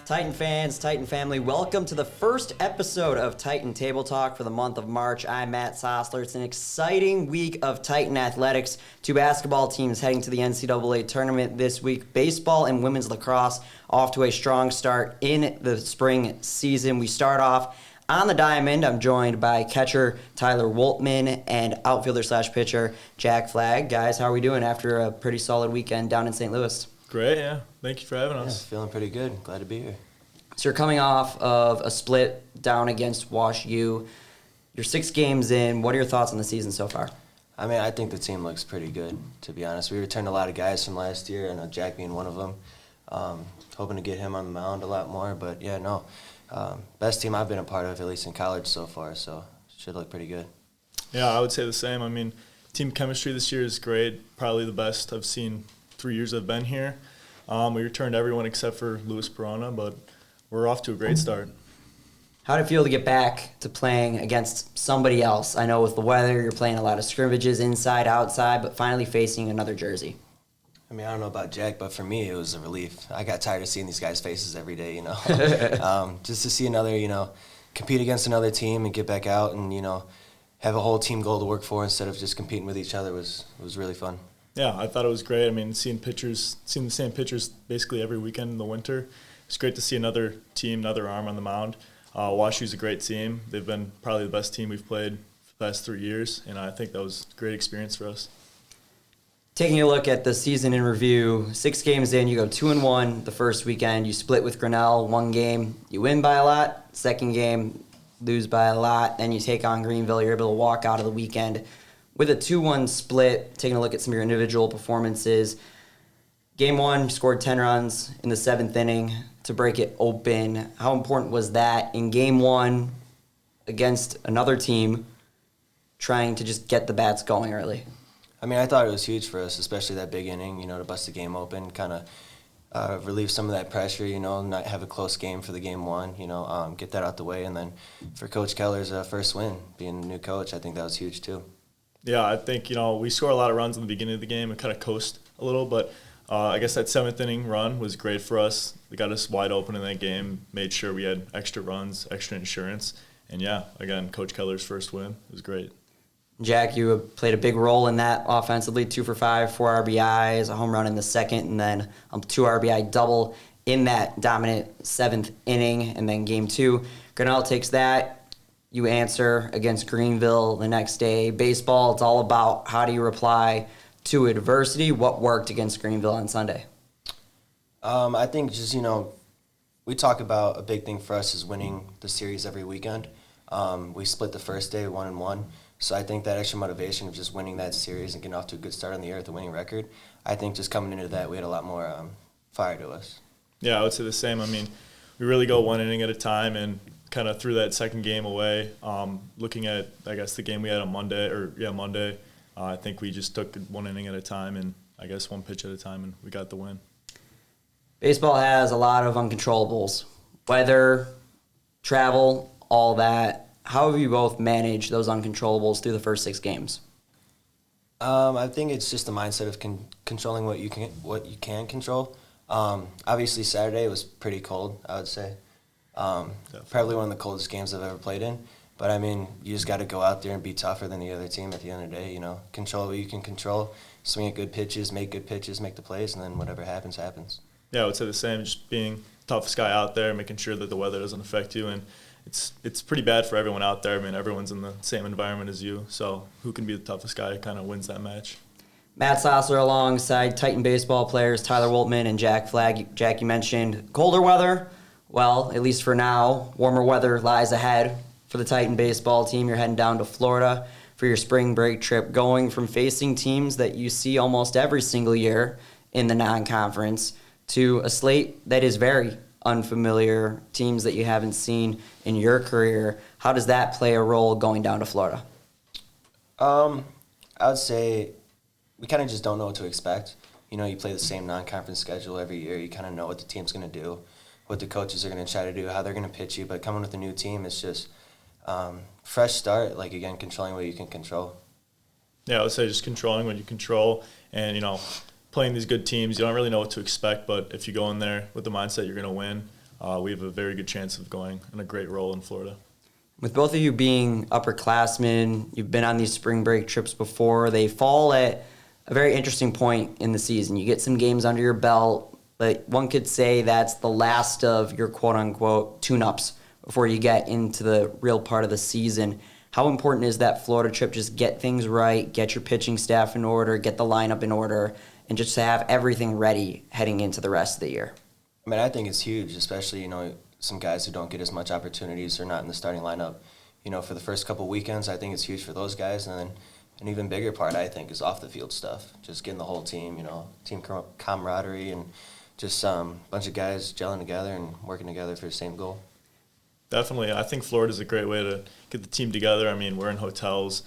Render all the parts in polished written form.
Titan fans, Titan family, welcome to the first episode of Titan Table Talk for the month of March. I'm Matt Sosler. It's an exciting week of Titan athletics. Two basketball teams heading to the NCAA tournament this week. Baseball and women's lacrosse off to a strong start in the spring season. We start off on the diamond. I'm joined by catcher Tyler Woltman and outfielder/pitcher Jack Flagg. Guys, how are we doing after a pretty solid weekend down in St. Louis? Great, yeah. Thank you for having us. Yeah, feeling pretty good. Glad to be here. So you're coming off of a split down against Wash U. You're 6 games in. What are your thoughts on the season so far? I mean, I think the team looks pretty good, to be honest. We returned a lot of guys from last year, and Jack being one of them. Hoping to get him on the mound a lot more. But, yeah, no. Best team I've been a part of, at least in college so far, so should look pretty good. Yeah, I would say the same. I mean, team chemistry this year is great, probably the best I've seen 3 years I've been here. We returned everyone except for Luis Perona, but we're off to a great start. How did it feel to get back to playing against somebody else? I know with the weather, you're playing a lot of scrimmages inside, outside, but finally facing another jersey. I mean, I don't know about Jack, but for me, it was a relief. I got tired of seeing these guys' faces every day, just to see another, compete against another team and get back out and, have a whole team goal to work for instead of just competing with each other was really fun. Yeah, I thought it was great. I mean, seeing the same pitchers basically every weekend in the winter. It's great to see another team, another arm on the mound. WashU's a great team. They've been probably the best team we've played for the past 3 years, and I think that was a great experience for us. Taking a look at the season in review, 6 games in, you go 2-1 the first weekend. You split with Grinnell, 1 game. You win by a lot. Second game, lose by a lot. Then you take on Greenville. You're able to walk out of the weekend with a 2-1 split. Taking a look at some of your individual performances. Game 1, scored 10 runs in the 7th inning to break it open. How important was that in Game 1 against another team trying to just get the bats going early? I mean, I thought it was huge for us, especially that big inning, to bust the game open, kind of relieve some of that pressure, not have a close game for the Game 1, get that out the way. And then for Coach Keller's first win, being the new coach, I think that was huge too. Yeah, I think, we scored a lot of runs in the beginning of the game and kind of coast a little, but I guess that 7th inning run was great for us. They got us wide open in that game, made sure we had extra runs, extra insurance. And, yeah, again, Coach Keller's first win. It was great. Jack, you played a big role in that offensively, 2 for 5, 4 RBIs, a home run in the second, and then a 2 RBI double in that dominant 7th inning. And then Game 2, Grinnell takes that. You answer against Greenville the next day. Baseball, it's all about how do you reply to adversity. What worked against Greenville on Sunday? I think just, we talk about a big thing for us is winning the series every weekend. We split the first day 1-1. So I think that extra motivation of just winning that series and getting off to a good start on the year with a winning record, I think just coming into that we had a lot more fire to us. Yeah, I would say the same. I mean, we really go 1 inning at a time and kind of threw that second game away. Looking at, I guess, the game we had on Monday, I think we just took 1 inning at a time and I guess 1 pitch at a time, and we got the win. Baseball has a lot of uncontrollables. Weather, travel, all that. How have you both managed those uncontrollables through the first 6 games? I think it's just the mindset of controlling what you can control. Obviously, Saturday was pretty cold, I would say. Probably one of the coldest games I've ever played in. But, I mean, you just got to go out there and be tougher than the other team at the end of the day, Control what you can control, swing at good pitches, make the plays, and then whatever happens, happens. Yeah, I would say the same, just being toughest guy out there, making sure that the weather doesn't affect you. And it's pretty bad for everyone out there. I mean, everyone's in the same environment as you, so who can be the toughest guy kind of wins that match. Matt Sosler alongside Titan baseball players Tyler Woltman and Jack Flagg. Jack, you mentioned colder weather. Well, at least for now, warmer weather lies ahead for the Titan baseball team. You're heading down to Florida for your spring break trip, going from facing teams that you see almost every single year in the non-conference to a slate that is very unfamiliar, teams that you haven't seen in your career. How does that play a role going down to Florida? I would say we kind of just don't know what to expect. You play the same non-conference schedule every year. You kind of know what the team's going to do. what the coaches are going to try to do, how they're going to pitch you. But coming with a new team, it's just fresh start, like, again, controlling what you can control. Yeah, I would say just controlling what you control and, playing these good teams. You don't really know what to expect, but if you go in there with the mindset you're going to win, we have a very good chance of going in a great role in Florida. With both of you being upperclassmen, you've been on these spring break trips before. They fall at a very interesting point in the season. You get some games under your belt, but one could say that's the last of your quote-unquote tune-ups before you get into the real part of the season. How important is that Florida trip? Just get things right, get your pitching staff in order, get the lineup in order, and just to have everything ready heading into the rest of the year. I mean, I think it's huge, especially, some guys who don't get as much opportunities or not in the starting lineup. For the first couple weekends, I think it's huge for those guys. And then an even bigger part, I think, is off the field stuff. Just getting the whole team, team camaraderie and just a bunch of guys gelling together and working together for the same goal. Definitely. I think Florida's a great way to get the team together. I mean, we're in hotels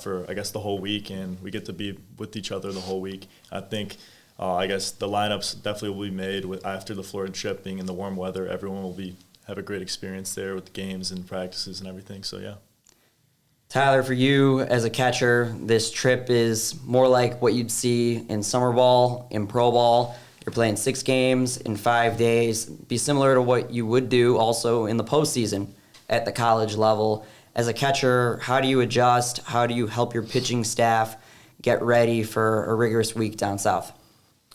for, I guess, the whole week, and we get to be with each other the whole week. I think, I guess, the lineups definitely will be made after the Florida trip, being in the warm weather. Everyone will have a great experience there with the games and practices and everything, so yeah. Tyler, for you as a catcher, this trip is more like what you'd see in summer ball, in pro ball. You're playing 6 games in 5 days. Be similar to what you would do also in the postseason at the college level. As a catcher, how do you adjust? How do you help your pitching staff get ready for a rigorous week down south?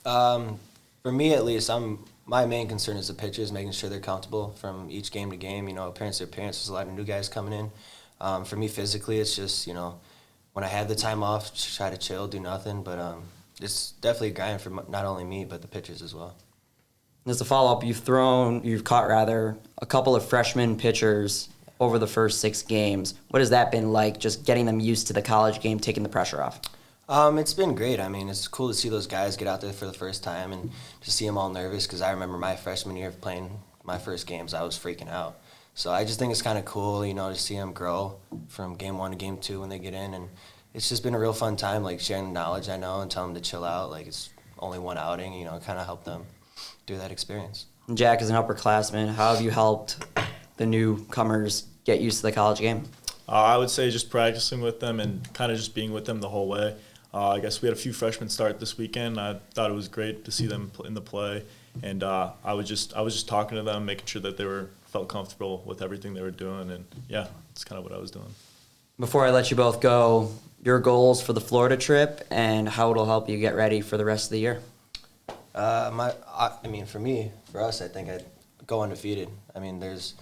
For me, at least, my main concern is the pitchers, making sure they're comfortable from each game to game. Appearance to appearance, there's a lot of new guys coming in. For me, physically, it's just, when I have the time off, just try to chill, do nothing. But it's definitely a grind for not only me, but the pitchers as well. As a follow-up, you've caught a couple of freshman pitchers over the first 6 games. What has that been like, just getting them used to the college game, taking the pressure off? It's been great. I mean, it's cool to see those guys get out there for the first time and to see them all nervous, because I remember my freshman year of playing my first games, I was freaking out. So I just think it's kind of cool, to see them grow from game 1 to game 2 when they get in. And it's just been a real fun time, like, sharing knowledge, I know, and telling them to chill out. Like, it's only one outing, kind of help them through that experience. Jack, as an upperclassman, how have you helped the newcomers get used to the college game? I would say just practicing with them and kind of just being with them the whole way. I guess we had a few freshmen start this weekend. I thought it was great to see them in the play, and I was just talking to them, making sure that they felt comfortable with everything they were doing, and yeah, that's kind of what I was doing. Before I let you both go, your goals for the Florida trip and how it'll help you get ready for the rest of the year. For us, I think I'd go undefeated. I mean, there's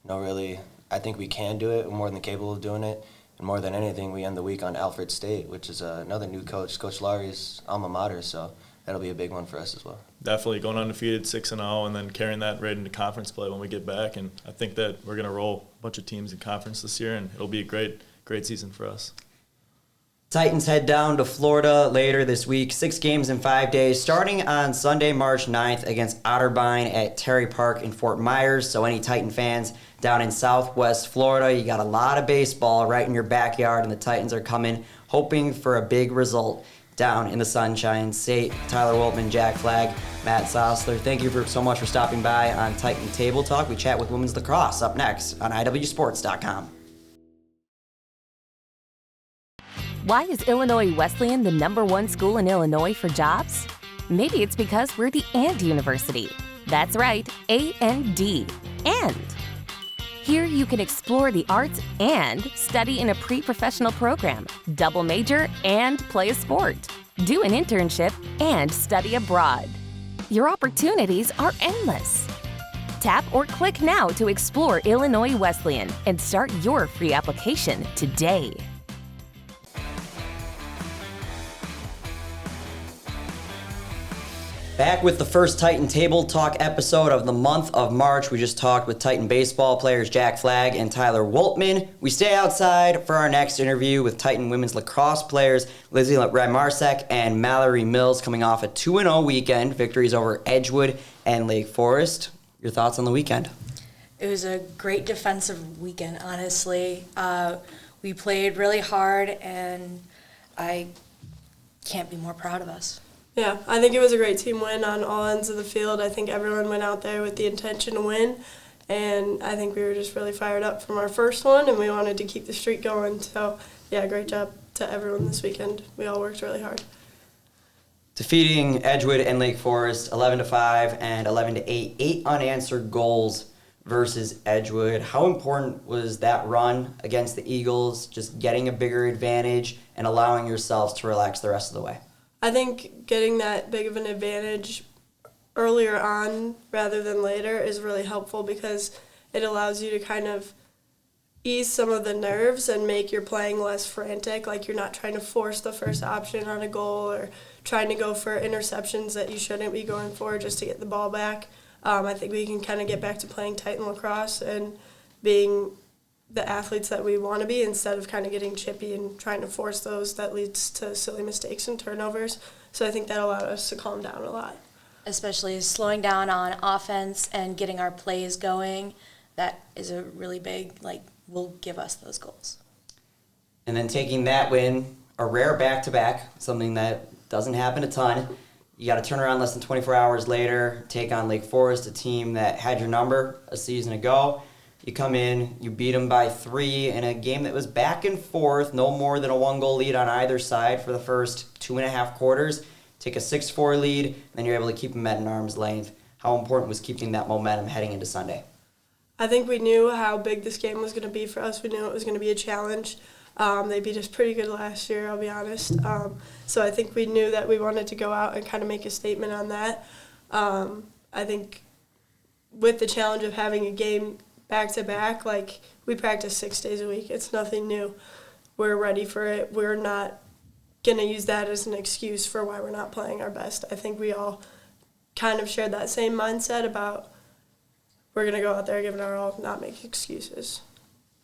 no really. I think we can do it. We're more than capable of doing it. And more than anything, we end the week on Alfred State, which is another new coach, Coach Laurie's alma mater. So that'll be a big one for us as well. Definitely going undefeated, 6-0, and then carrying that right into conference play when we get back. And I think that we're going to roll a bunch of teams in conference this year, and it'll be a great season for us. Titans head down to Florida later this week. 6 games in 5 days, starting on Sunday, March 9th against Otterbein at Terry Park in Fort Myers. So any Titan fans down in Southwest Florida, you got a lot of baseball right in your backyard, and the Titans are coming hoping for a big result down in the Sunshine State. Tyler Woltman, Jack Flagg, Matt Sosler, thank you so much for stopping by on Titan Table Talk. We chat with women's lacrosse up next on IWSports.com. Why is Illinois Wesleyan the #1 school in Illinois for jobs? Maybe it's because we're the AND University. That's right, A-N-D. And here you can explore the arts and study in a pre-professional program, double major and play a sport, do an internship and study abroad. Your opportunities are endless. Tap or click now to explore Illinois Wesleyan and start your free application today. Back with the first Titan Table Talk episode of the month of March. We just talked with Titan baseball players Jack Flagg and Tyler Woltman. We stay outside for our next interview with Titan women's lacrosse players Lizzie and Rymarcsuk and Mallory Mills, coming off a 2-0 weekend, victories over Edgewood and Lake Forest. Your thoughts on the weekend? It was a great defensive weekend, honestly. We played really hard, and I can't be more proud of us. Yeah, I think it was a great team win on all ends of the field. I think everyone went out there with the intention to win, and I think we were just really fired up from our first one, and we wanted to keep the streak going. So, yeah, great job to everyone this weekend. We all worked really hard. Defeating Edgewood and Lake Forest 11-5 and 11-8, 8 unanswered goals versus Edgewood. How important was that run against the Eagles, just getting a bigger advantage and allowing yourselves to relax the rest of the way? I think getting that big of an advantage earlier on rather than later is really helpful because it allows you to kind of ease some of the nerves and make your playing less frantic. Like you're not trying to force the first option on a goal or trying to go for interceptions that you shouldn't be going for just to get the ball back. I think we can kind of get back to playing tight in lacrosse and being the athletes that we want to be instead of kind of getting chippy and trying to force those that leads to silly mistakes and turnovers. So I think that allowed us to calm down a lot. Especially slowing down on offense and getting our plays going. That is a really big, will give us those goals. And then taking that win, a rare back-to-back, something that doesn't happen a ton. You got to turn around less than 24 hours later, take on Lake Forest, a team that had your number a season ago. You come in, you beat them by 3 in a game that was back and forth, no more than a 1-goal lead on either side for the first 2.5 quarters. Take a 6-4 lead, and then you're able to keep them at an arm's length. How important was keeping that momentum heading into Sunday? I think we knew how big this game was going to be for us. We knew it was going to be a challenge. They beat us pretty good last year, I'll be honest. So I think we knew that we wanted to go out and kind of make a statement on that. I think with the challenge of having a game back-to-back, we practice 6 days a week. It's nothing new. We're ready for it. We're not going to use that as an excuse for why we're not playing our best. I think we all kind of shared that same mindset about we're going to go out there, give it our all, not make excuses.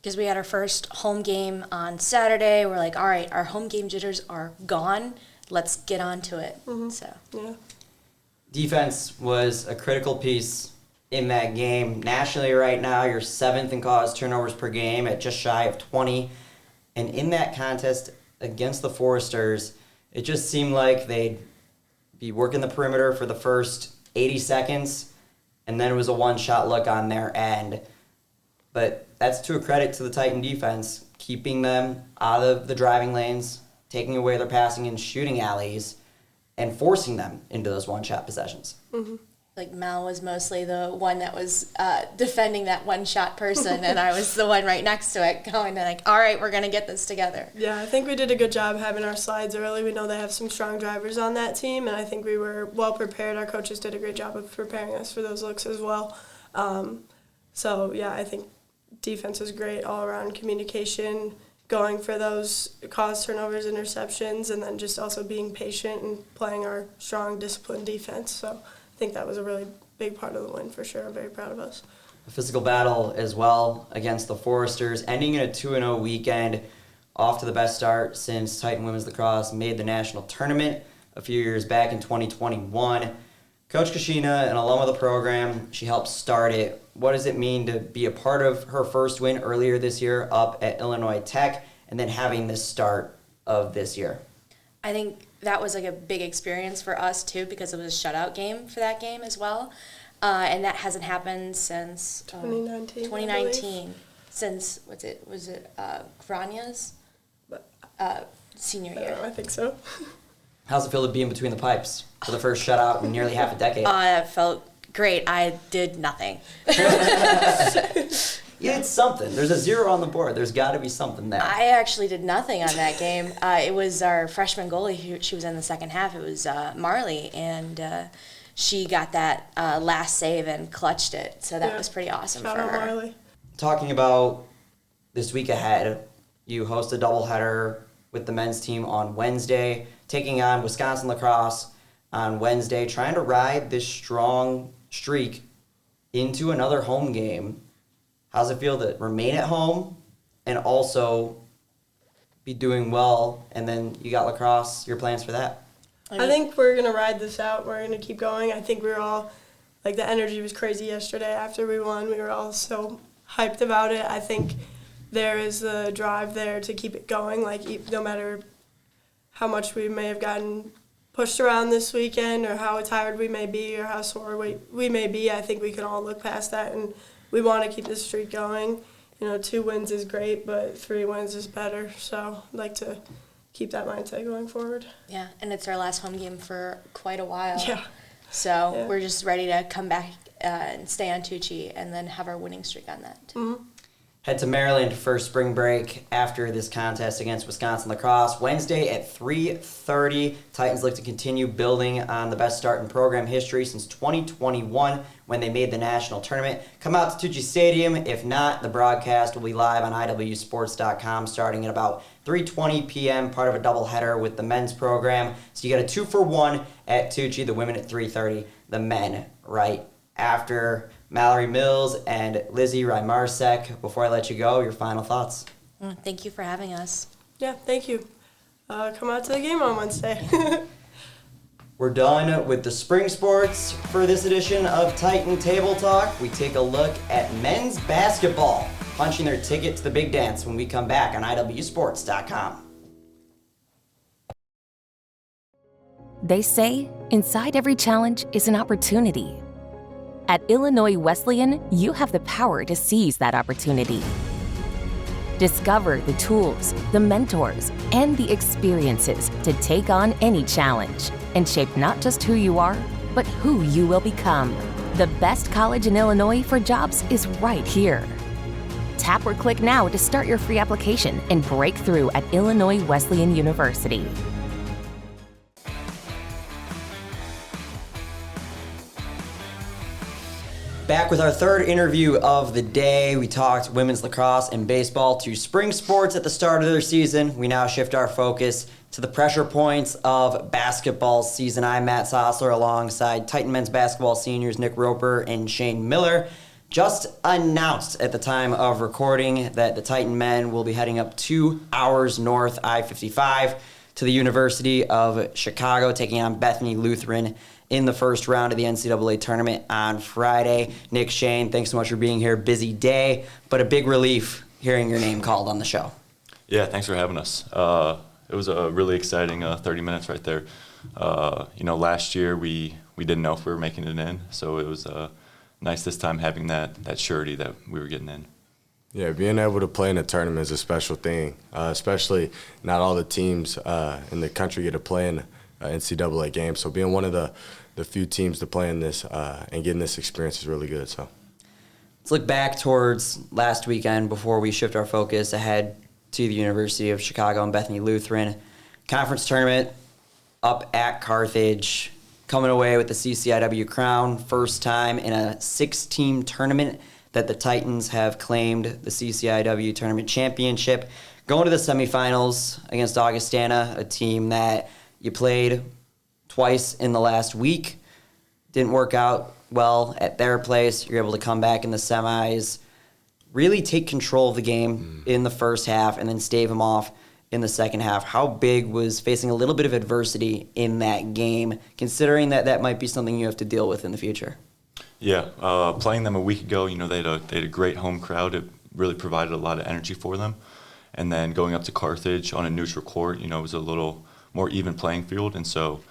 Because we had our first home game on Saturday. We're like, all right, our home game jitters are gone. Let's get on to it. Mm-hmm. So yeah. Defense was a critical piece in that game. Nationally right now, you're 7th in caused turnovers per game at just shy of 20. And in that contest against the Foresters, it just seemed like they'd be working the perimeter for the first 80 seconds, and then it was a one-shot look on their end. But that's to a credit to the Titan defense, keeping them out of the driving lanes, taking away their passing and shooting alleys, and forcing them into those one-shot possessions. Mm-hmm. Mal was mostly the one that was defending that one-shot person, and I was the one right next to it going all right, we're going to get this together. Yeah, I think we did a good job having our slides early. We know they have some strong drivers on that team, and I think we were well prepared. Our coaches did a great job of preparing us for those looks as well. So, yeah, I think defense was great all around, communication, going for those cause turnovers, interceptions, and then just also being patient and playing our strong, disciplined defense. So I think that was a really big part of the win for sure. I'm very proud of us. A physical battle as well against the Foresters, ending in a 2-0 weekend, off to the best start since Titan Women's Lacrosse made the national tournament a few years back in 2021. Coach Kashina, an alum of the program, she helped start it. What does it mean to be a part of her first win earlier this year up at Illinois Tech and then having this start of this year? I think that was a big experience for us too because it was a shutout game for that game as well. And that hasn't happened since 2019. Since, was it Granya's senior year? I think so. How's it feel to be in between the pipes for the first shutout in nearly half a decade? It felt great. I did nothing. Yeah, it's something. There's a 0 on the board. There's got to be something there. I actually did nothing on that game. It was our freshman goalie. She was in the second half. It was Marley, and she got that last save and clutched it. So that was pretty awesome Shout for out her. Marley. Talking about this week ahead, you host a doubleheader with the men's team on Wednesday, taking on Wisconsin Lacrosse on Wednesday, trying to ride this strong streak into another home game. How's it feel to remain at home and also be doing well? And then you got lacrosse, your plans for that? I think we're going to ride this out. We're going to keep going. I think we were all, the energy was crazy yesterday after we won. We were all so hyped about it. I think there is a drive there to keep it going. No matter how much we may have gotten pushed around this weekend or how tired we may be or how sore we may be, I think we can all look past that, and we want to keep this streak going. 2 wins is great, but 3 wins is better. So I'd like to keep that mindset going forward. Yeah, and it's our last home game for quite a while. Yeah. So we're just ready to come back and stay on Tucci and then have our winning streak on that. Mm-hmm. Head to Maryland for spring break after this contest against Wisconsin Lacrosse. Wednesday at 3:30. Titans look to continue building on the best start in program history since 2021 when they made the national tournament. Come out to Tucci Stadium. If not, the broadcast will be live on iwsports.com starting at about 3:20 p.m., part of a doubleheader with the men's program. So you got a 2-for-1 at Tucci, the women at 3:30, the men right after. Mallory Mills and Lizzie Rymarcsuk. Before I let you go, your final thoughts. Thank you for having us. Yeah, thank you. Come out to the game on Wednesday. We're done with the spring sports for this edition of Titan Table Talk. We take a look at men's basketball, punching their ticket to the big dance when we come back on iwsports.com. They say inside every challenge is an opportunity. At Illinois Wesleyan, you have the power to seize that opportunity. Discover the tools, the mentors, and the experiences to take on any challenge and shape not just who you are, but who you will become. The best college in Illinois for jobs is right here. Tap or click now to start your free application and break through at Illinois Wesleyan University. Back with our third interview of the day. We talked women's lacrosse and baseball, 2 spring sports at the start of their season. We now shift our focus to the pressure points of basketball season. I'm Matt Sosler alongside Titan men's basketball seniors Nick Roper and Shane Miller. Just announced at the time of recording that the Titan men will be heading up 2 hours north I-55 to the University of Chicago, taking on Bethany Lutheran in the first round of the NCAA tournament on Friday. Nick, Shane, thanks so much for being here. Busy day, but a big relief hearing your name called on the show. Yeah, thanks for having us. It was a really exciting 30 minutes right there. Last year we didn't know if we were making it in, so it was nice this time having that surety that we were getting in. Yeah, being able to play in a tournament is a special thing, especially not all the teams in the country get to play in NCAA game. So being one of the few teams to play in this and getting this experience is really good. So let's look back towards last weekend before we shift our focus ahead to the University of Chicago and Bethany Lutheran. Conference tournament up at Carthage, coming away with the CCIW crown. First time in a 6-team tournament that the Titans have claimed the CCIW Tournament Championship. Going to the semifinals against Augustana, a team that you played twice in the last week. Didn't work out well at their place. You're able to come back in the semis, really take control of the game in the first half, and then stave them off in the second half. How big was facing a little bit of adversity in that game, considering that might be something you have to deal with in the future? Yeah, playing them a week ago, they had a great home crowd. It really provided a lot of energy for them. And then going up to Carthage on a neutral court, it was a little more even playing field, and so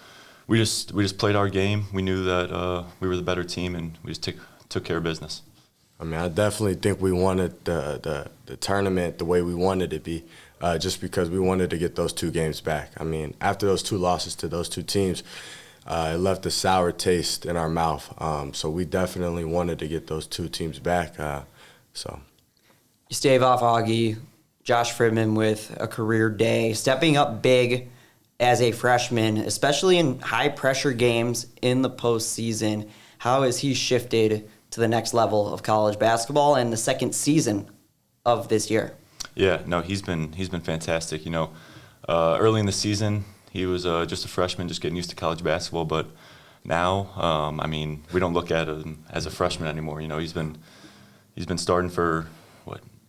we just played our game. We knew that we were the better team, and we just took care of business. I mean, I definitely think we wanted the tournament the way we wanted it to be, just because we wanted to get those 2 games back. I mean, after those 2 losses to those 2 teams, it left a sour taste in our mouth. So we definitely wanted to get those 2 teams back. You stave off Augie, Josh Fridman with a career day, stepping up big as a freshman, especially in high-pressure games in the postseason. How has he shifted to the next level of college basketball and the second season of this year? Yeah, no, he's been fantastic. Early in the season, he was just a freshman, just getting used to college basketball. But now, we don't look at him as a freshman anymore. He's been starting for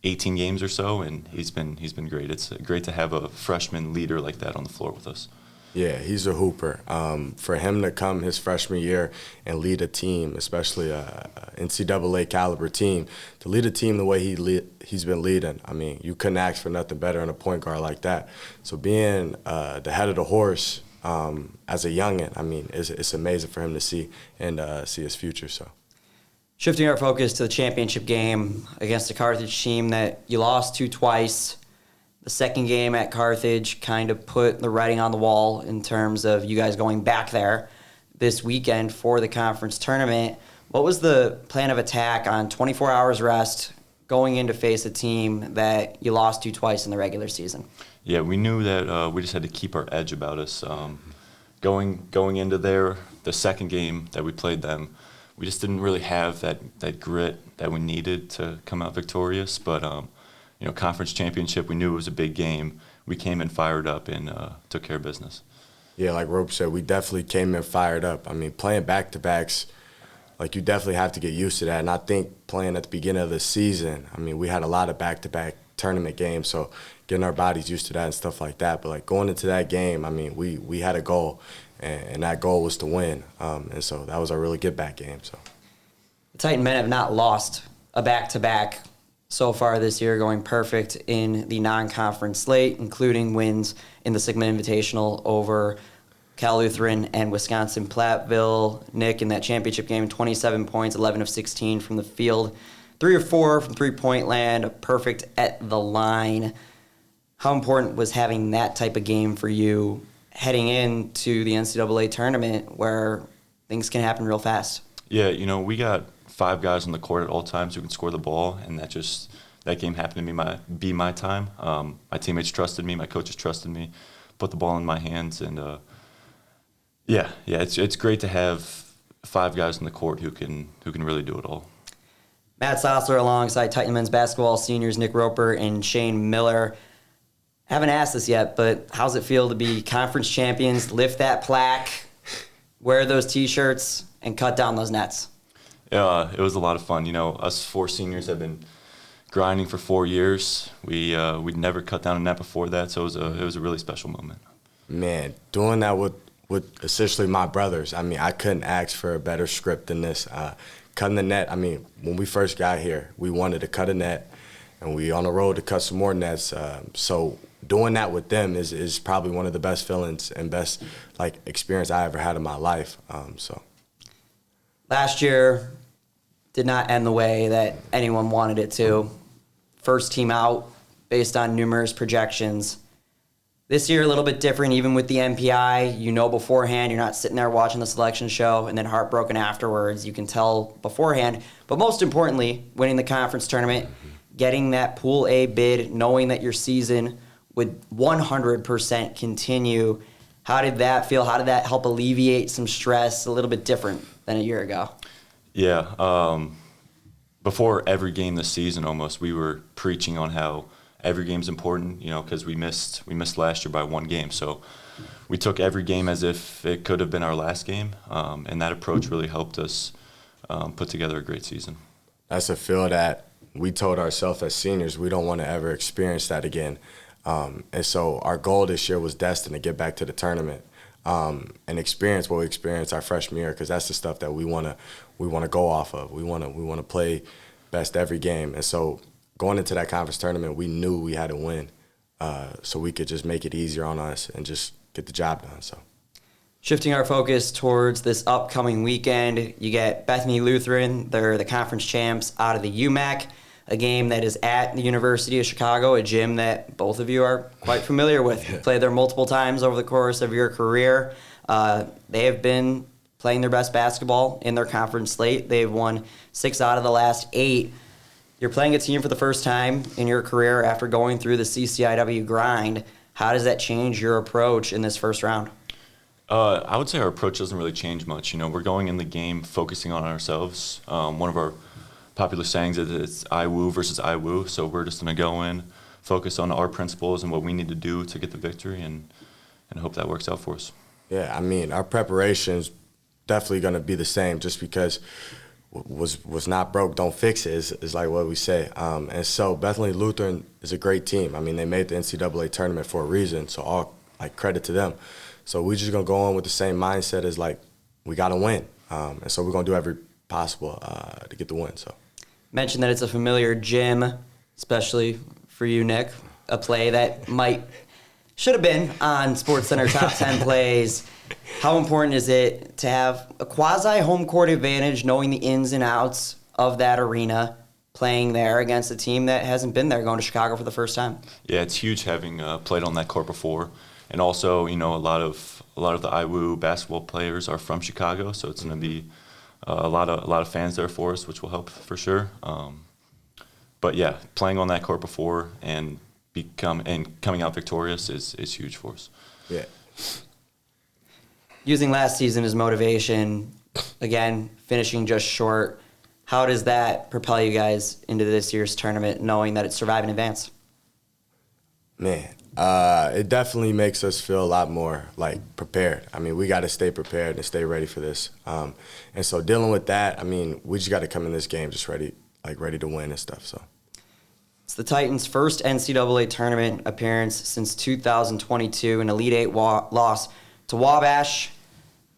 18 games or so, and he's been great. It's great to have a freshman leader like that on the floor with us. Yeah, he's a hooper. For him to come his freshman year and lead a team, especially a NCAA caliber team, to lead a team the way he's been leading, you couldn't ask for nothing better in a point guard like that. So being the head of the horse as a youngin. I mean, it's amazing for him to see and see his future. So. Shifting our focus to the championship game against the Carthage team that you lost to twice. The second game at Carthage kind of put the writing on the wall in terms of you guys going back there this weekend for the conference tournament. What was the plan of attack on 24 hours rest going in to face a team that you lost to twice in the regular season? Yeah, we knew that we just had to keep our edge about us. Going into the second game that we played them, we just didn't really have that grit that we needed to come out victorious. But conference championship, we knew it was a big game. We came in fired up and took care of business. Yeah, like Rope said, we definitely came in fired up. I mean, playing back-to-backs, like you definitely have to get used to that. And I think playing at the beginning of the season, I mean, we had a lot of back-to-back tournament games, so getting our bodies used to that and stuff like that. But like going into that game, I mean, we had a goal, and that goal was to win. And so that was a really get back game. So the Titan men have not lost a back-to-back so far this year, going perfect in the non-conference slate, including wins in the Sigma Invitational over Cal Lutheran and Wisconsin Platteville. Nick, in that championship game, 27 points, 11 of 16 from the field, 3 of 4 from three-point land, perfect at the line. How important was having that type of game for you heading into the NCAA tournament where things can happen real fast? Yeah, we got 5 guys on the court at all times who can score the ball, and that game happened to be my time. My teammates trusted me, my coaches trusted me, put the ball in my hands, and it's great to have 5 guys on the court who can really do it all. Matt Sosler alongside Titan men's basketball seniors Nick Roper and Shane Miller. Haven't asked this yet, but how's it feel to be conference champions, lift that plaque, wear those T-shirts, and cut down those nets? Yeah, it was a lot of fun. Us 4 seniors have been grinding for 4 years. We'd never cut down a net before that, so it was a really special moment. Man, doing that with essentially my brothers, I mean, I couldn't ask for a better script than this. Cutting the net, I mean, when we first got here, we wanted to cut a net, and we on the road to cut some more nets. So doing that with them is probably one of the best feelings and best experience I ever had in my life. Last year did not end the way that anyone wanted it to. First team out based on numerous projections. This year, a little bit different, even with the MPI. Beforehand, you're not sitting there watching the selection show and then heartbroken afterwards. You can tell beforehand. But most importantly, winning the conference tournament, getting that Pool A bid, knowing that your season would 100% continue. How did that feel? How did that help alleviate some stress? A little bit different than a year ago. Yeah. Before every game this season almost, we were preaching on how every game's important, because we missed last year by 1 game. So we took every game as if it could have been our last game, and that approach really helped us put together a great season. That's a feel that we told ourselves as seniors we don't want to ever experience that again. And so our goal this year was destined to get back to the tournament and experience what we experienced our freshman year, because that's the stuff that we want to go off of. We want to play best every game. And so going into that conference tournament, we knew we had to win, so we could just make it easier on us and just get the job done. So, shifting our focus towards this upcoming weekend, you get Bethany Lutheran. They're the conference champs out of the UMAC, a game that is at the University of Chicago, a gym that both of you are quite familiar with. You played there multiple times over the course of your career. They have been playing their best basketball in their conference slate. They've won 6 out of the last 8. You're playing a team for the first time in your career after going through the CCIW grind. How does that change your approach in this first round? I would say our approach doesn't really change much. We're going in the game focusing on ourselves. One of our popular sayings is it's I woo versus I woo. So we're just going to go in, focus on our principles and what we need to do to get the victory, and hope that works out for us. Yeah, I mean, our preparation's definitely going to be the same, just because was not broke, don't fix it is like what we say. And so Bethany Lutheran is a great team. I mean, they made the NCAA tournament for a reason, so all credit to them. So we're just going to go on with the same mindset as we got to win. And so we're going to do every possible to get the win. So mentioned that it's a familiar gym, especially for you, Nick, a play that might should have been on SportsCenter Top 10 Plays. How important is it to have a quasi-home court advantage, knowing the ins and outs of that arena, playing there against a team that hasn't been there, going to Chicago for the first time? Yeah, it's huge having played on that court before, and also a lot of the IWU basketball players are from Chicago, so it's going to be a lot of fans there for us, which will help for sure. But yeah, playing on that court before and coming out victorious is huge for us. Yeah. Using last season as motivation, again, finishing just short, how does that propel you guys into this year's tournament, knowing that it's survive in advance? Man, it definitely makes us feel a lot more prepared. I mean, we got to stay prepared and stay ready for this. And so dealing with that, I mean, we just got to come in this game just ready to win and stuff. So it's the Titans' first NCAA tournament appearance since 2022, an Elite Eight loss to Wabash.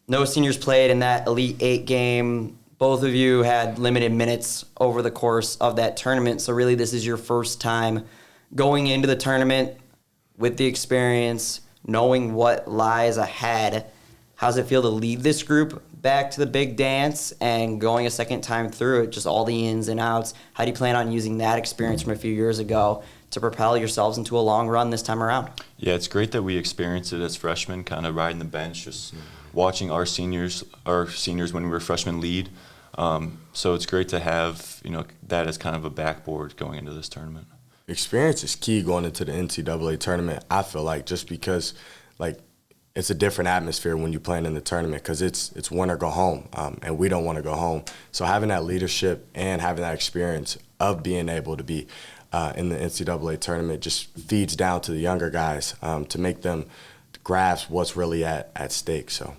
No seniors played in that Elite Eight game. Both of you had limited minutes over the course of that tournament, so really this is your first time going into the tournament with the experience, knowing what lies ahead. How does it feel to lead this group back to the big dance and going a second time through it, just all the ins and outs? How do you plan on using that experience from a few years ago to propel yourselves into a long run this time around? Yeah, it's great that we experienced it as freshmen, kind of riding the bench, just watching our seniors when we were freshmen lead. So it's great to have that as kind of a backboard going into this tournament. Experience is key going into the NCAA tournament, I feel like, just because it's a different atmosphere when you're playing in the tournament, because it's win or go home, and we don't want to go home. So having that leadership and having that experience of being able to be in the NCAA tournament just feeds down to the younger guys to make them grasp what's really at stake. So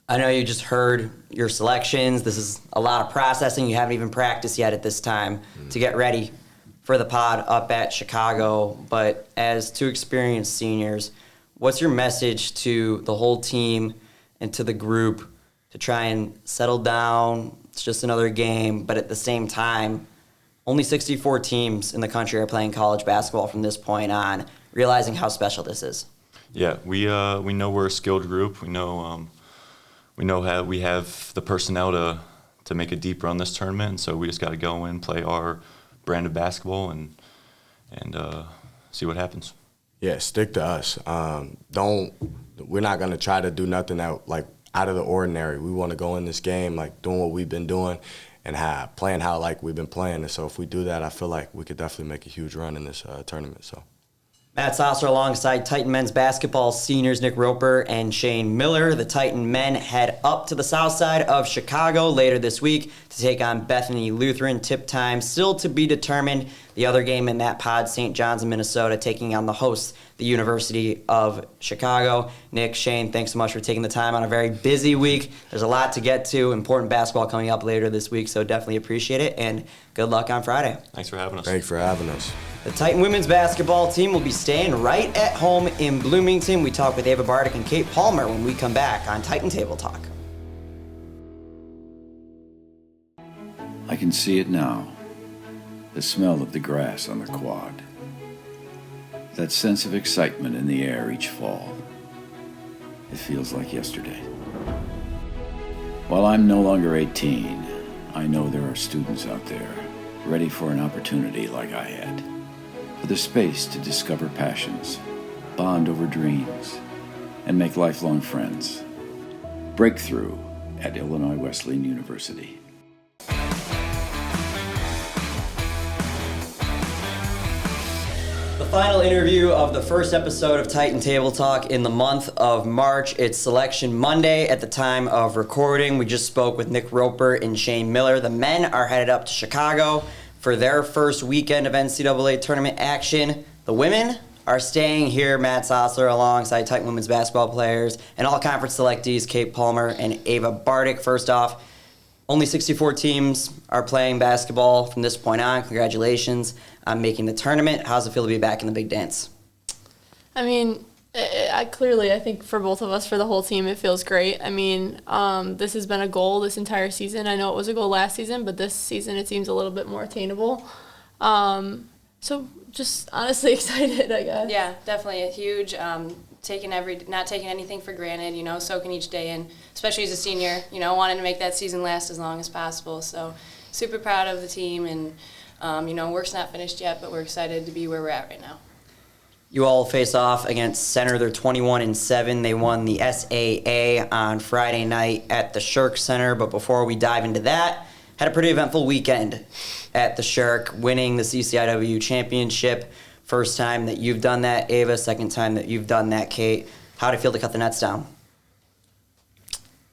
I know you just heard your selections. This is a lot of processing. You haven't even practiced yet at this time to get ready for the pod up at Chicago. But as two experienced seniors, what's your message to the whole team and to the group to try and settle down? It's just another game, but at the same time, only 64 teams in the country are playing college basketball from this point on, realizing how special this is. Yeah, we know we're a skilled group. We know how we have the personnel to make a deep run this tournament, and so we just got to go in, play our brand of basketball, and see what happens. Yeah, stick to us. We're not gonna try to do nothing out of the ordinary. We want to go in this game doing what we've been doing and playing how we've been playing. And so if we do that, I feel like we could definitely make a huge run in this tournament. So. Matt Sosler alongside Titan men's basketball seniors Nick Roper and Shane Miller. The Titan men head up to the south side of Chicago later this week to take on Bethany Lutheran. Tip time still to be determined. The other game in that pod, St. John's in Minnesota, taking on the host, the University of Chicago. Nick, Shane, thanks so much for taking the time on a very busy week. There's a lot to get to, important basketball coming up later this week, so definitely appreciate it, and good luck on Friday. Thanks for having us. Thanks for having us. The Titan women's basketball team will be staying right at home in Bloomington. We talk with Ava Bardic and Kate Palmer when we come back on Titan Table Talk. I can see it now. The smell of the grass on the quad. That sense of excitement in the air each fall. It feels like yesterday. While I'm no longer 18, I know there are students out there ready for an opportunity like I had. For the space to discover passions, bond over dreams, and make lifelong friends. Breakthrough at Illinois Wesleyan University. The final interview of the first episode of Titan Table Talk in the month of March. It's Selection Monday at the time of recording. We just spoke with Nick Roper and Shane Miller. The men are headed up to Chicago for their first weekend of NCAA tournament action. The women are staying here. Matt Sosler alongside Titan women's basketball players and all conference selectees Kate Palmer and Ava Bardic. First off, only 64 teams are playing basketball from this point on. Congratulations on making the tournament. How's it feel to be back in the big dance? I mean, I think for both of us, for the whole team, it feels great. I mean, this has been a goal this entire season. I know it was a goal last season, but this season it seems a little bit more attainable. So just honestly excited, I guess. Yeah, definitely a huge. Not taking anything for granted, soaking each day in, especially as a senior, wanting to make that season last as long as possible. So super proud of the team, and, work's not finished yet, but we're excited to be where we're at right now. You all face off against Center. They're 21-7. They won the SAA on Friday night at the Shirk Center. But before we dive into that, had a pretty eventful weekend at the Shirk, winning the CCIW Championship. First time that you've done that, Ava. Second time that you've done that, Kate. How did it feel to cut the nets down?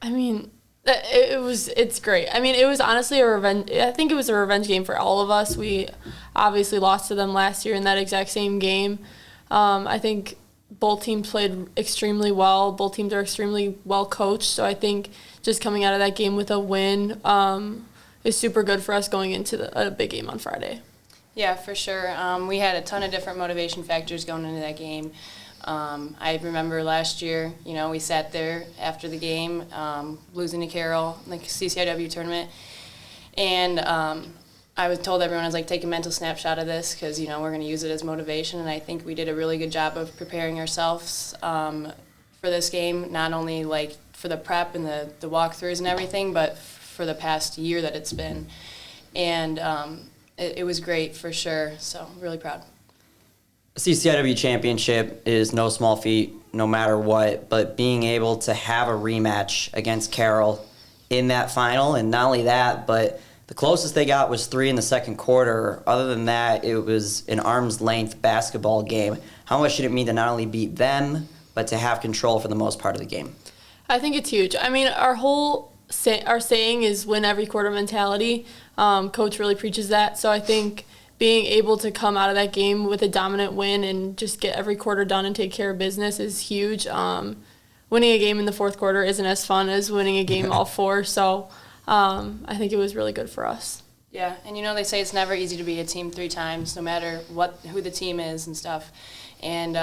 I mean, it's great. I mean, it was honestly a revenge. I think it was a revenge game for all of us. We obviously lost to them last year in that exact same game. I think both teams played extremely well. Both teams are extremely well coached. So I think just coming out of that game with a win is super good for us going into a big game on Friday. Yeah, for sure. We had a ton of different motivation factors going into that game. I remember last year, we sat there after the game, losing to Carroll, like CCIW tournament, and I told everyone, I was like, take a mental snapshot of this because, we're going to use it as motivation, and I think we did a really good job of preparing ourselves for this game, not only like for the prep and the walkthroughs and everything, but for the past year that it's been. And it was great for sure, so really proud. CCIW Championship is no small feat, no matter what, but being able to have a rematch against Carroll in that final, and not only that, but the closest they got was 3 in the second quarter. Other than that, it was an arm's-length basketball game. How much did it mean to not only beat them, but to have control for the most part of the game? I think it's huge. I mean, our saying is win every quarter mentality. Coach really preaches that. So I think being able to come out of that game with a dominant win and just get every quarter done and take care of business is huge. Winning a game in the fourth quarter isn't as fun as winning a game all four. So I think it was really good for us. Yeah, and they say it's never easy to beat a team 3 times, no matter who the team is and stuff. And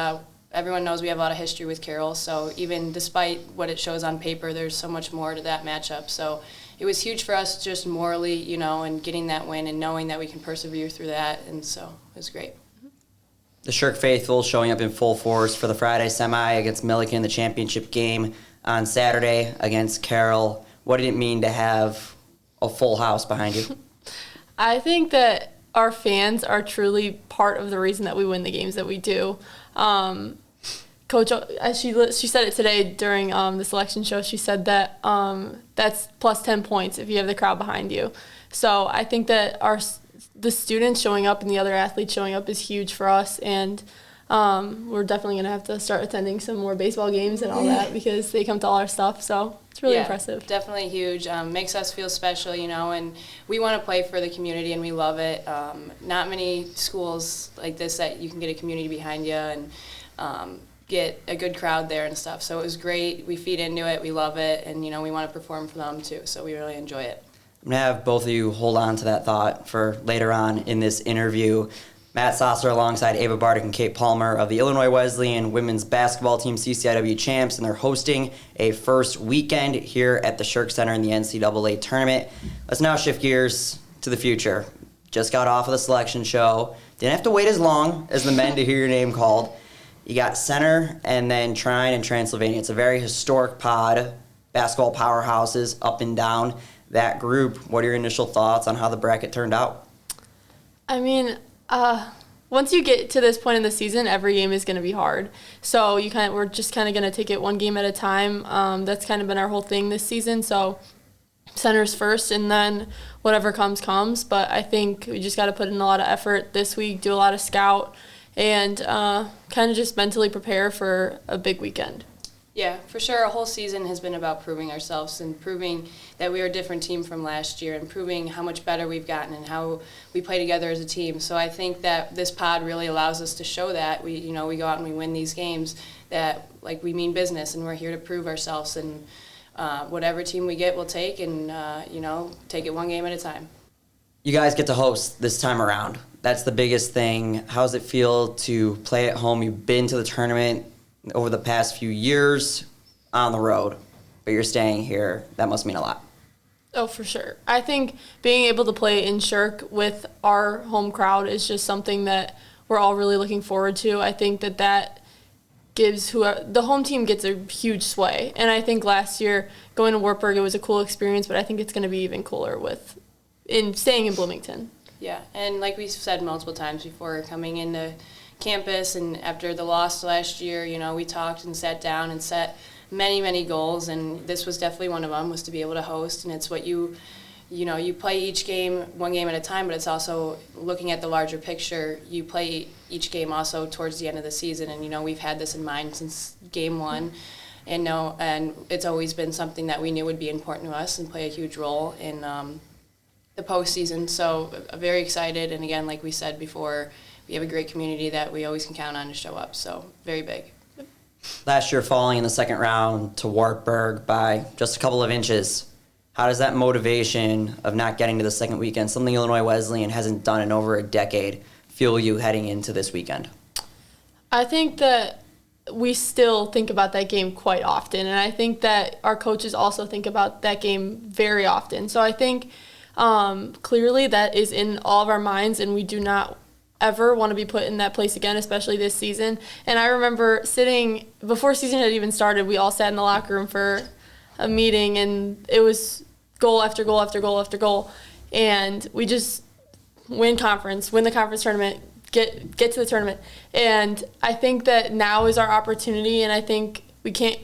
everyone knows we have a lot of history with Carroll, so even despite what it shows on paper, there's so much more to that matchup. So it was huge for us just morally, and getting that win and knowing that we can persevere through that, and so it was great. The Shirk faithful showing up in full force for the Friday semi against Milliken, the championship game on Saturday against Carroll. What did it mean to have a full house behind you? I think that our fans are truly part of the reason that we win the games that we do. Coach, she said it today during the selection show. She said that that's plus 10 points if you have the crowd behind you. So I think that the students showing up and the other athletes showing up is huge for us, and we're definitely going to have to start attending some more baseball games and all that because they come to all our stuff. So it's really impressive. Definitely huge. Makes us feel special, and we want to play for the community, and we love it. Not many schools like this that you can get a community behind you and get a good crowd there and stuff. So it was great. We feed into it. We love it. And, we want to perform for them too. So we really enjoy it. I'm going to have both of you hold on to that thought for later on in this interview. Matt Sosler alongside Ava Bardic and Kate Palmer of the Illinois Wesleyan women's basketball team, CCIW champs, and they're hosting a first weekend here at the Shirk Center in the NCAA tournament. Let's now shift gears to the future. Just got off of the selection show. Didn't have to wait as long as the men to hear your name called. You got Center and then Trine and Transylvania. It's a very historic pod, basketball powerhouses up and down that group. What are your initial thoughts on how the bracket turned out? I mean, once you get to this point in the season, every game is going to be hard. So we're just kind of going to take it one game at a time. That's kind of been our whole thing this season. So Center's first, and then whatever comes. But I think we just got to put in a lot of effort this week, do a lot of scout, and kind of just mentally prepare for a big weekend. Yeah, for sure. Our whole season has been about proving ourselves and proving that we are a different team from last year and proving how much better we've gotten and how we play together as a team. So I think that this pod really allows us to show that. We go out and we win these games, that we mean business and we're here to prove ourselves. And whatever team we get, we'll take and, take it one game at a time. You guys get to host this time around. That's the biggest thing. How does it feel to play at home? You've been to the tournament over the past few years on the road, but you're staying here. That must mean a lot. Oh, for sure. I think being able to play in Shirk with our home crowd is just something that we're all really looking forward to. I think that gives the home team gets a huge sway. And I think last year going to Wartburg, it was a cool experience, but I think it's going to be even cooler in staying in Bloomington. Yeah, and like we've said multiple times before, coming into campus and after the loss last year, we talked and sat down and set many goals, and this was definitely one of them, was to be able to host. And it's what you play each game one game at a time, but it's also looking at the larger picture. You play each game also towards the end of the season, and we've had this in mind since game one, and it's always been something that we knew would be important to us and play a huge role in the postseason. So very excited, and again, like we said before, we have a great community that we always can count on to show up. So very big. Last year falling in the second round to Wartburg by just a couple of inches. How does that motivation of not getting to the second weekend, something Illinois Wesleyan hasn't done in over a decade, fuel you heading into this weekend? I think that we still think about that game quite often, and I think that our coaches also think about that game very often. So I think clearly that is in all of our minds, and we do not ever want to be put in that place again, especially this season. And I remember sitting, before season had even started, we all sat in the locker room for a meeting, and it was goal after goal after goal after goal. And we just win the conference tournament, get to the tournament. And I think that now is our opportunity, and I think we can't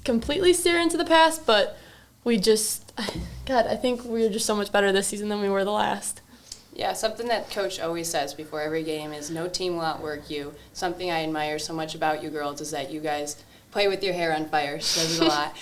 completely steer into the past, but I think we're just so much better this season than we were the last. Yeah, something that Coach always says before every game is no team will outwork you. Something I admire so much about you girls is that you guys play with your hair on fire. She says it a lot.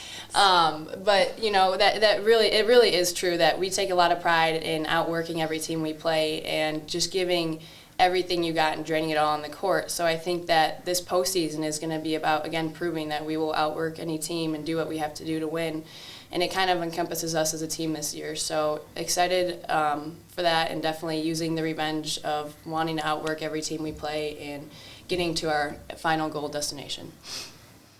But that really is true that we take a lot of pride in outworking every team we play and just giving everything you got and draining it all on the court. So I think that this postseason is going to be about, again, proving that we will outwork any team and do what we have to do to win. And it kind of encompasses us as a team this year. So excited for that, and definitely using the revenge of wanting to outwork every team we play and getting to our final goal destination.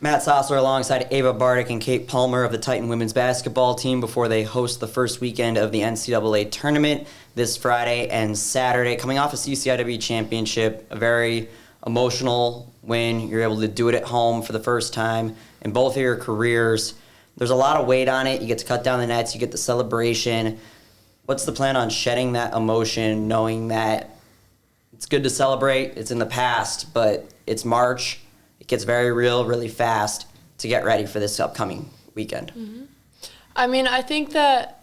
Matt Sosler alongside Ava Bardic and Kate Palmer of the Titan women's basketball team before they host the first weekend of the NCAA tournament this Friday and Saturday. Coming off a CCIW Championship, a very emotional win. You're able to do it at home for the first time in both of your careers. There's a lot of weight on it. You get to cut down the nets. You get the celebration. What's the plan on shedding that emotion, knowing that it's good to celebrate, it's in the past, but it's March. It gets very real, really fast to get ready for this upcoming weekend. Mm-hmm. I mean, I think that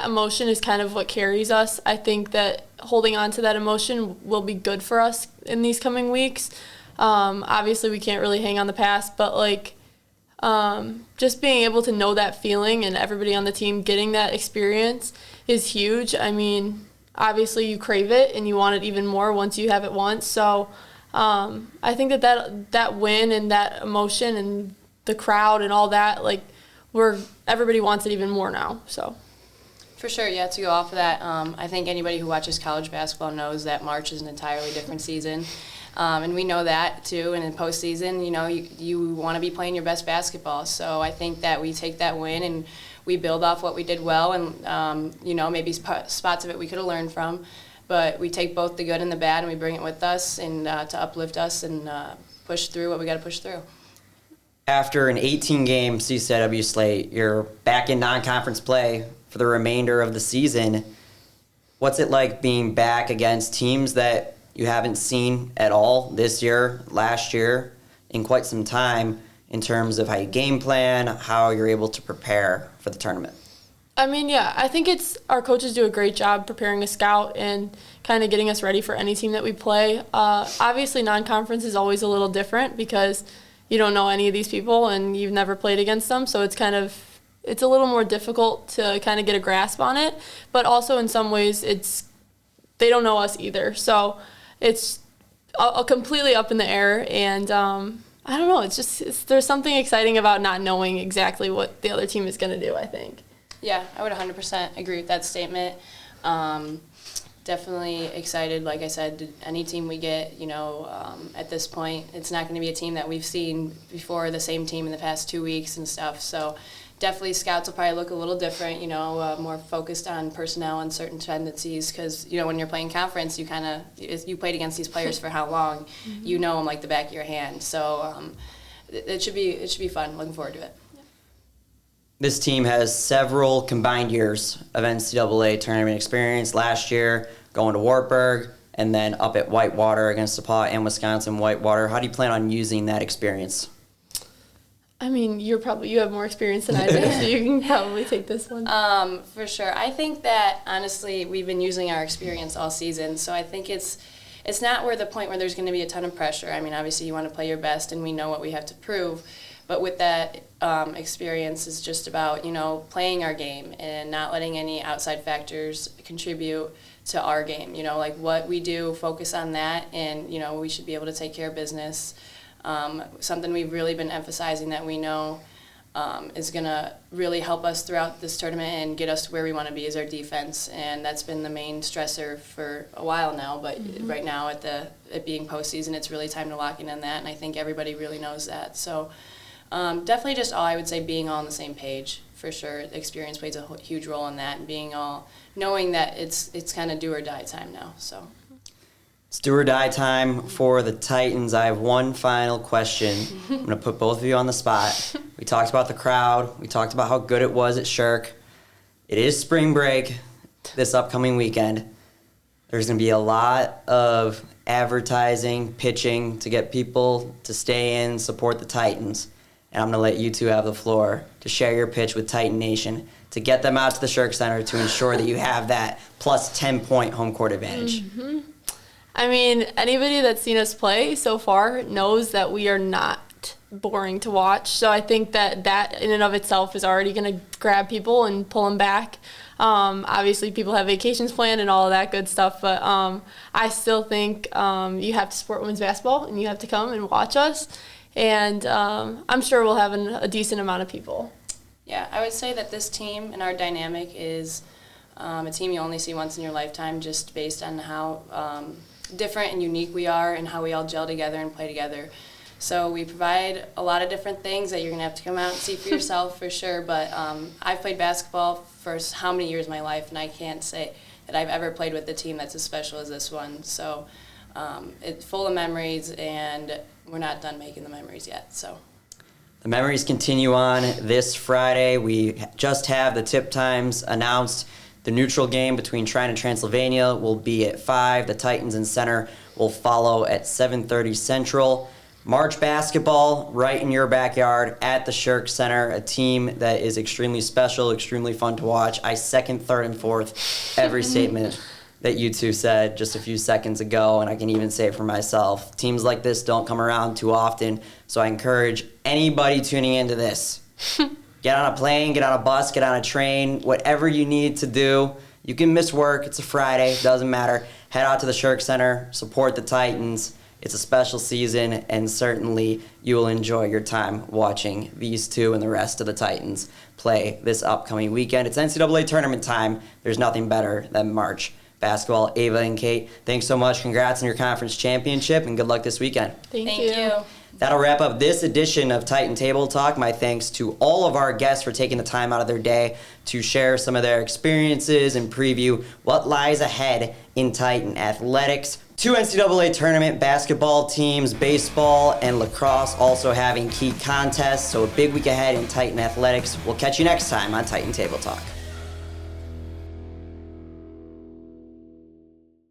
emotion is kind of what carries us. I think that holding on to that emotion will be good for us in these coming weeks. Obviously, we can't really hang on the past, but just being able to know that feeling and everybody on the team getting that experience is huge. I mean, obviously you crave it and you want it even more once you have it once. So I think that win and that emotion and the crowd and all that, everybody wants it even more now. So. For sure, yeah, to go off of that, I think anybody who watches college basketball knows that March is an entirely different season. And we know that, too. And in postseason, you want to be playing your best basketball. So I think that we take that win and we build off what we did well. And, maybe spots of it we could have learned from. But we take both the good and the bad and we bring it with us and to uplift us and push through what we got to push through. After an 18-game CCIW slate, you're back in non-conference play for the remainder of the season. What's it like being back against teams that you haven't seen at all this year, last year, in quite some time, in terms of how you game plan, how you're able to prepare for the tournament? I mean, yeah, I think our coaches do a great job preparing a scout and kind of getting us ready for any team that we play. Obviously, non-conference is always a little different because you don't know any of these people and you've never played against them, so it's a little more difficult to kind of get a grasp on it. But also in some ways, they don't know us either, so it's completely up in the air, and I don't know. There's something exciting about not knowing exactly what the other team is going to do, I think. Yeah, I would 100% agree with that statement. Definitely excited, like I said, any team we get, at this point, it's not going to be a team that we've seen before, the same team in the past 2 weeks and stuff. So definitely scouts will probably look a little different, more focused on personnel and certain tendencies because, when you're playing conference, you played against these players for how long, you know them like the back of your hand. So it should be fun. Looking forward to it. This team has several combined years of NCAA tournament experience. Last year, going to Wartburg, and then up at Whitewater against DePauw and Wisconsin Whitewater. How do you plan on using that experience? I mean, you have more experience than I do, so you can probably take this one. For sure. I think that, honestly, we've been using our experience all season, so I think it's not the point where there's going to be a ton of pressure. I mean, obviously, you want to play your best, and we know what we have to prove. But with that experience is just about, playing our game and not letting any outside factors contribute to our game. Like what we do, focus on that, and, we should be able to take care of business. Something we've really been emphasizing that we know is going to really help us throughout this tournament and get us to where we want to be is our defense. And that's been the main stressor for a while now. But right now, it being postseason, it's really time to lock in on that. And I think everybody really knows that. So definitely just I would say being all on the same page for sure. Experience plays a huge role in that, and knowing that it's kind of do or die time now. So. It's do or die time for the Titans. I have one final question. I'm going to put both of you on the spot. We talked about the crowd. We talked about how good it was at Shirk. It is spring break this upcoming weekend. There's going to be a lot of advertising, pitching to get people to stay in, support the Titans. And I'm going to let you two have the floor to share your pitch with Titan Nation to get them out to the Shirk Center to ensure that you have that plus 10-point home court advantage. Mm-hmm. I mean, anybody that's seen us play so far knows that we are not boring to watch. So I think that in and of itself is already going to grab people and pull them back. Obviously, people have vacations planned and all of that good stuff, but I still think you have to support women's basketball and you have to come and watch us. And I'm sure we'll have a decent amount of people. Yeah, I would say that this team and our dynamic is a team you only see once in your lifetime, just based on how different and unique we are and how we all gel together and play together. So we provide a lot of different things that you're going to have to come out and see for yourself for sure. But I've played basketball for how many years of my life, and I can't say that I've ever played with a team that's as special as this one. So it's full of memories, and we're not done making the memories yet. So the memories continue on this Friday. We just have the tip times announced. The neutral game between Trine and Transylvania will be at 5. The Titans and Center will follow at 7:30 Central. March basketball right in your backyard at the Shirk Center, a team that is extremely special, extremely fun to watch. I second, third, and fourth every statement that you two said just a few seconds ago, and I can even say it for myself. Teams like this don't come around too often, so I encourage anybody tuning into this. Get on a plane, get on a bus, get on a train, whatever you need to do. You can miss work. It's a Friday. Doesn't matter. Head out to the Shirk Center. Support the Titans. It's a special season, and certainly you will enjoy your time watching these two and the rest of the Titans play this upcoming weekend. It's NCAA tournament time. There's nothing better than March basketball. Ava and Kate, thanks so much. Congrats on your conference championship, and good luck this weekend. Thank you. That'll wrap up this edition of Titan Table Talk. My thanks to all of our guests for taking the time out of their day to share some of their experiences and preview what lies ahead in Titan athletics. 2 NCAA tournament basketball teams, baseball and lacrosse also having key contests, so a big week ahead in Titan athletics. We'll catch you next time on Titan Table Talk.